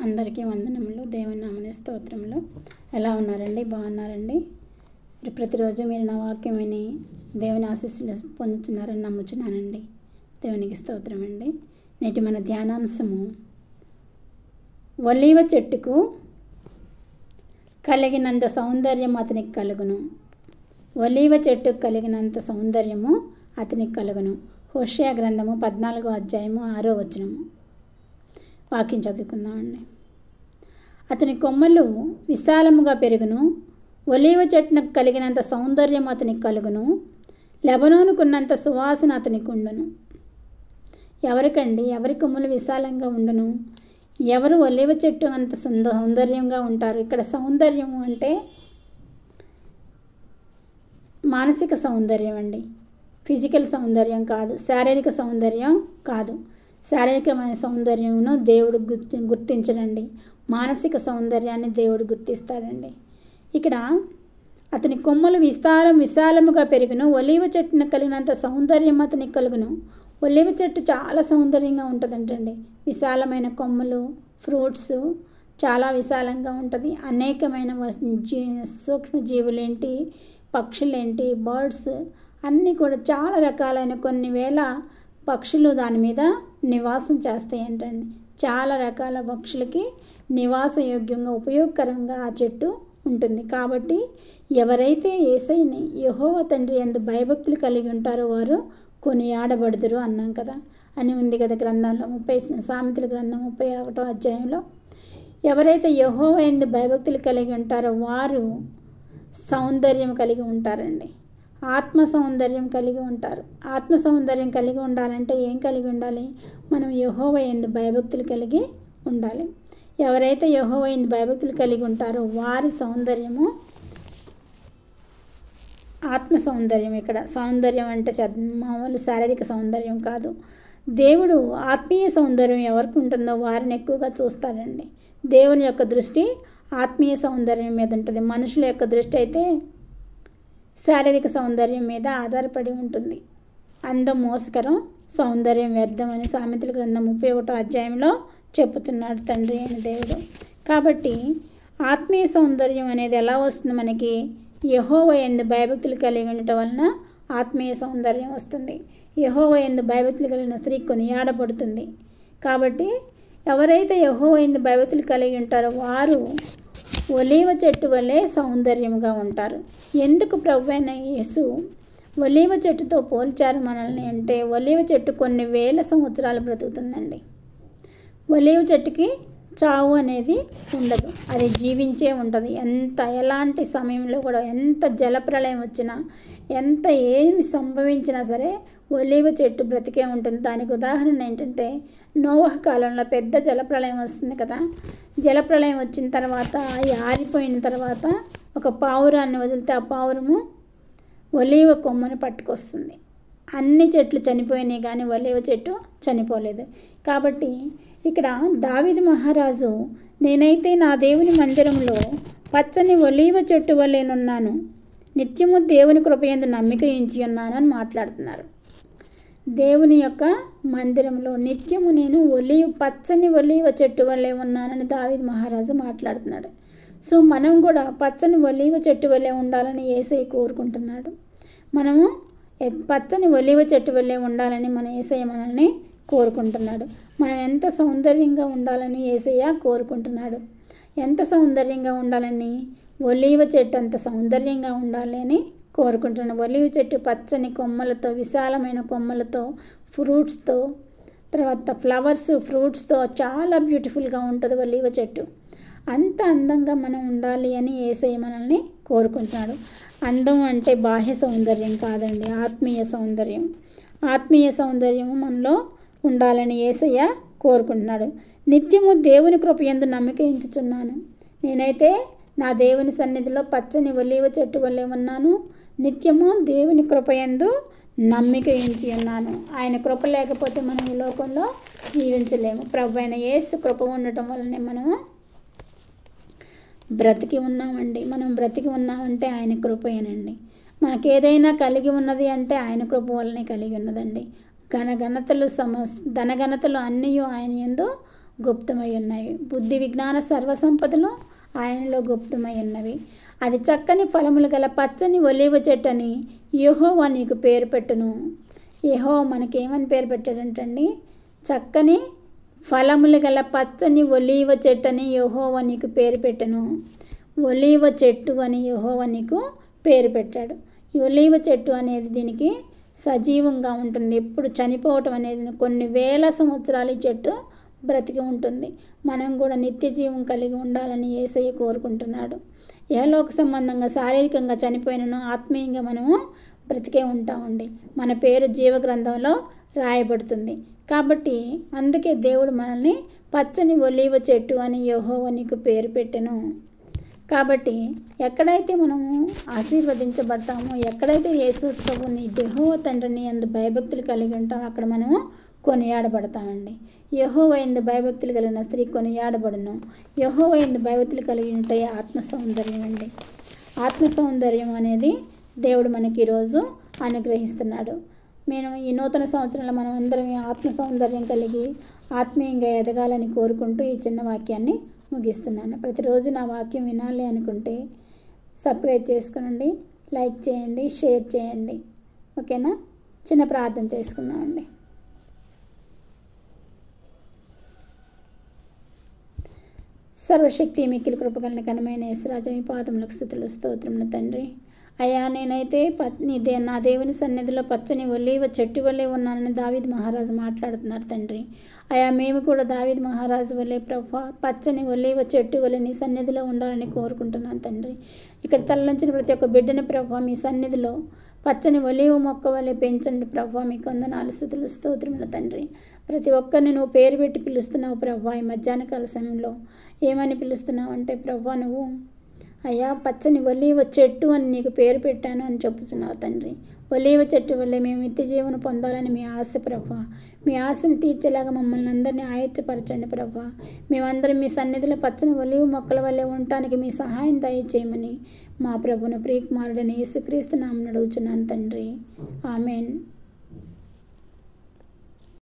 అందరికీ వందనములు. దేవుని నామమున స్తోత్రములు. ఎలా ఉన్నారండి? బాగున్నారండి? ప్రతిరోజు మీరు నా వాక్యం విని దేవుని ఆశీస్సులు పొందుతున్నారని నమ్ముచున్నానండి. దేవునికి స్తోత్రం అండి. నేటి మన ధ్యానాంశము ఒలీవ చెట్టుకు కలిగినంత సౌందర్యం అతనికి కలుగును. ఒలీవ చెట్టుకు కలిగినంత సౌందర్యము అతనికి కలుగును. హోషేయ గ్రంథము 14వ అధ్యాయము 6వ వచనము. వాక్యం చదువుకుందామండి. అతని కొమ్మలు విశాలముగా పెరుగును. ఒలీవ చెట్టునకు కలిగినంత సౌందర్యం అతనికి కలుగును. లెబనోనుకున్నంత సువాసన అతనికి ఉండును. ఎవరికండి? ఎవరి కొమ్మలు విశాలంగా ఉండును? ఎవరు ఒలీవ చెట్టు అంత సౌందర్యంగా ఉంటారు? ఇక్కడ సౌందర్యము అంటే మానసిక సౌందర్యం అండి, ఫిజికల్ సౌందర్యం కాదు, శారీరక సౌందర్యం కాదు. శారీరకమైన సౌందర్యమును దేవుడు గుర్తించడండి, మానసిక సౌందర్యాన్ని దేవుడు గుర్తిస్తాడండి. ఇక్కడ అతని కొమ్మలు విశాలముగా పెరుగును. ఒలీవ చెట్టును కలిగినంత సౌందర్యం అతనికి కలుగును. ఒలీవ చెట్టు చాలా సౌందర్యంగా ఉంటుందంటండి. విశాలమైన కొమ్మలు, ఫ్రూట్స్ చాలా విశాలంగా ఉంటుంది. అనేకమైన సూక్ష్మజీవులేంటి, పక్షులేంటి, బర్డ్స్ అన్నీ కూడా చాలా రకాలైన కొన్ని వేల పక్షులు దాని మీద నివాసం చేస్తాయంటండి. చాలా రకాల పక్షులకి నివాసయోగ్యంగా ఉపయోగకరంగా ఆ చెట్టు ఉంటుంది. కాబట్టి ఎవరైతే యేసయ్యని యెహోవా తండ్రి యందు భయభక్తులు కలిగి ఉంటారో వారు కొనియాడబడుదురు అన్నాం కదా అని ఉంది కదా గ్రంథంలో, సామెతల గ్రంథం 31వ అధ్యాయంలో. ఎవరైతే యెహోవా యందు భయభక్తులు కలిగి ఉంటారో వారు సౌందర్యం కలిగి ఉంటారండి. ఆత్మ సౌందర్యం కలిగి ఉంటారు. ఆత్మ సౌందర్యం కలిగి ఉండాలంటే ఏం కలిగి ఉండాలి? మనం యెహోవా యందు భయభక్తులు కలిగి ఉండాలి. ఎవరైతే యెహోవా యందు భయభక్తులు కలిగి ఉంటారో వారి సౌందర్యము ఆత్మ సౌందర్యం. ఇక్కడ సౌందర్యం అంటే మామూలు శారీరక సౌందర్యం కాదు. దేవుడు ఆత్మీయ సౌందర్యం ఎవరికి ఉంటుందో వారిని ఎక్కువగా చూస్తాడండి. దేవుని యొక్క దృష్టి ఆత్మీయ సౌందర్యం మీద ఉంటుంది. మనుషుల యొక్క దృష్టి అయితే శారీరక సౌందర్యం మీద ఆధారపడి ఉంటుంది. అందం మోసకరం, సౌందర్యం వ్యర్థం అని సామెతల గ్రంథం 31వ అధ్యాయంలో చెప్పుతున్నాడు తండ్రి అయిన దేవుడు. కాబట్టి ఆత్మీయ సౌందర్యం అనేది ఎలా వస్తుంది మనకి? యెహోవా యందు భయభక్తులు కలిగి ఉండటం వలన ఆత్మీయ సౌందర్యం వస్తుంది. యెహోవా యందు భయభక్తులు కలిగిన స్త్రీ కొనియాడబడుతుంది. కాబట్టి ఎవరైతే యెహోవా యందు భయభక్తులు కలిగి ఉంటారో వారు ఒలీవ చెట్టు వలె సౌందర్యంగా ఉంటారు. ఎందుకు ప్రభువైన యేసు ఒలీవ చెట్టుతో పోల్చారు మనల్ని అంటే, ఒలీవ చెట్టు కొన్ని వేల సంవత్సరాలు బ్రతుకుతుందండి. ఒలీవ చెట్టుకి చావు అనేది ఉండదు, అది జీవించే ఉంటుంది. ఎలాంటి సమయంలో కూడా, ఎంత జలప్రళయం వచ్చినా, ఎంత ఏమి సంభవించినా సరే ఒలీవ చెట్టు బ్రతికే ఉంటుంది. దానికి ఉదాహరణ ఏంటంటే, నోవహు కాలంలో పెద్ద జలప్రళయం వస్తుంది కదా. జలప్రళయం వచ్చిన తర్వాత ఆరిపోయిన తర్వాత ఒక పావురాన్ని వదిలితే ఆ పావురము ఒలీవ కొమ్మను పట్టుకొస్తుంది. అన్ని చెట్లు చనిపోయినాయి కానీ ఒలీవ చెట్టు చనిపోలేదు. కాబట్టి ఇక్కడ దావీదు మహారాజు, నేనైతే నా దేవుని మందిరంలో పచ్చని ఒలీవ చెట్టు వలెనున్నాను, నిత్యము దేవుని కృపయందు నమ్మిక ఉంచి ఉన్నాను అని మాట్లాడుతున్నారు. దేవుని యొక్క మందిరంలో నిత్యము నేను పచ్చని ఒలీవ చెట్టు వలె ఉన్నానని దావీదు మహారాజు మాట్లాడుతున్నాడు. సో మనం కూడా పచ్చని ఒలీవ చెట్టు వలె ఉండాలని యేసయ్య కోరుకుంటున్నాడు. మనము పచ్చని ఒలీవ చెట్టు వలె ఉండాలని మన యేసయ్య మనల్ని కోరుకుంటున్నాడు. మనం ఎంత సౌందర్యంగా ఉండాలని యేసయ్య కోరుకుంటున్నాడు. ఎంత సౌందర్యంగా ఉండాలని? ఒలీవ చెట్టు అంత సౌందర్యంగా ఉండాలి అని కోరుకుంటున్నాను. ఒలీవ చెట్టు పచ్చని కొమ్మలతో, విశాలమైన కొమ్మలతో, ఫ్రూట్స్తో, తర్వాత ఫ్లవర్స్, ఫ్రూట్స్తో చాలా బ్యూటిఫుల్గా ఉంటుంది ఒలీవ చెట్టు. అంత అందంగా మనం ఉండాలి అని యేసయ్య మనల్ని కోరుకుంటున్నాడు. అందం అంటే బాహ్య సౌందర్యం కాదండి, ఆత్మీయ సౌందర్యం. ఆత్మీయ సౌందర్యము మనలో ఉండాలని యేసయ్య కోరుకుంటున్నాడు. నిత్యము దేవుని కృపయందు నమ్మిక ఉంచుచున్నాను. నేనైతే నా దేవుని సన్నిధిలో పచ్చని ఒలీవ చెట్టు వలె ఉన్నాను, నిత్యము దేవుని కృపయందు నమ్మిక ఉంచి ఉన్నాను. ఆయన కృప లేకపోతే మనం ఈ లోకంలో జీవించలేము. ప్రభువైన యేసు కృప ఉండటం వల్లనే మనము బ్రతికి ఉన్నామండి. మనం బ్రతికి ఉన్నామంటే ఆయన కృపయేనండి. మనకేదైనా కలిగి ఉన్నది అంటే ఆయన కృప వల్లనే కలిగి ఉన్నదండి. ధనఘనతలు అన్నీ ఆయన యందు గుప్తమై ఉన్నవి. బుద్ధి విజ్ఞాన సర్వసంపదలు ఆయనలో గుప్తమై ఉన్నవి. అది చక్కని ఫలములు గల పచ్చని ఒలీవ చెట్టని యెహోవా నీకు పేరు పెట్టును. యెహోవా మనకేమని పేరు పెట్టాడంటండి? చక్కని ఫలములు గల పచ్చని ఒలీవ చెట్టని యెహోవా నీకు పేరు పెట్టెను. ఒలీవ చెట్టు అని యెహోవా నీకు పేరు పెట్టాడు. ఈ ఒలీవ చెట్టు అనేది దీనికి సజీవంగా ఉంటుంది. ఎప్పుడు చనిపోవటం అనేది కొన్ని వేల సంవత్సరాలు ఈ చెట్టు బ్రతికి ఉంటుంది. మనం కూడా నిత్య జీవం కలిగి ఉండాలని యేసయ్య కోరుకుంటున్నాడు. ఇహలోక సంబంధంగా శారీరకంగా చనిపోయినను ఆత్మీయంగా మనము బ్రతికే ఉంటామండి. మన పేరు జీవ గ్రంథంలో రాయబడుతుంది. కాబట్టి అందుకే దేవుడు మనల్ని పచ్చని ఒలీవ చెట్టు అని యెహోవా నీకు పేరు పెట్టెను. కాబట్టి ఎక్కడైతే మనము ఆశీర్వదించబడతామో, ఎక్కడైతే యేసు ప్రభుని యెహోవా తండ్రిని యందు భయభక్తులు కలిగి ఉంటామో అక్కడ మనము కొనియాడబడతామండి. యెహోవా యందు భయభక్తులు కలిగిన స్త్రీ కొనియాడబడును. యెహోవా యందు భయభక్తులు కలిగి ఉంటే ఆత్మ సౌందర్యం అండి. ఆత్మ సౌందర్యం అనేది దేవుడు మనకి ఈరోజు అనుగ్రహిస్తున్నాడు. నేను ఈ నూతన సంవత్సరంలో మనం అందరం ఆత్మ సౌందర్యం కలిగి ఆత్మీయంగా ఎదగాలని కోరుకుంటూ ఈ చిన్న వాక్యాన్ని ముగిస్తున్నాను. ప్రతిరోజు నా వాక్యం వినాలి అనుకుంటే సబ్స్క్రైబ్ చేసుకోండి, లైక్ చేయండి, షేర్ చేయండి. ఓకేనా? చిన్న ప్రార్థన చేసుకుందామండి. సర్వశక్తి మిక్కిలి కృపగలన ఘనమైన యేసురాజా మీ పాదములకు స్తుతులు స్తోత్రములు తండ్రి. అయ్యా నేనైతే నా దేవుని సన్నిధిలో పచ్చని ఒలీవ చెట్టు వల్లే ఉన్నానని దావీదు మహారాజు మాట్లాడుతున్నారు తండ్రి. అయ్యా మేము కూడా దావీదు మహారాజు వల్లే ప్రభా పచ్చని ఒలీవ చెట్టు వల్లే నీ సన్నిధిలో ఉండాలని కోరుకుంటున్నాను తండ్రి. ఇక్కడ తలలోంచిన ప్రతి ఒక్క బిడ్డని ప్రభా మీ సన్నిధిలో పచ్చని ఒలీవ మొక్క వల్లే పెంచండి ప్రభా. మీకు వందనాలు స్తుతులు స్తోత్రములు తండ్రి. ప్రతి ఒక్కరిని నువ్వు పేరు పెట్టి పిలుస్తున్నావు ప్రభా. ఈ మధ్యాహ్న కాల సమయంలో ఏమని పిలుస్తున్నావు అంటే ప్రభా నువ్వు అయ్యా పచ్చని ఒలీవ చెట్టు అని నీకు పేరు పెట్టాను అని చెప్తున్నావు తండ్రి. ఒలీవ చెట్టు వల్లే మేము నిత్య జీవన పొందాలని మీ ఆశ ప్రభా. మీ ఆశను తీర్చేలాగా మమ్మల్ని అందరినీ ఆయత్తపరచండి ప్రభా. మేమందరం మీ సన్నిధిలో పచ్చని ఒలీవ మొక్కల వల్లే ఉండటానికి మీ సహాయం దయచేయమని మా ప్రభును ప్రియకుమారుడని యేసుక్రీస్తు నామమున అడుగుచున్నాను తండ్రి. ఆమేన్.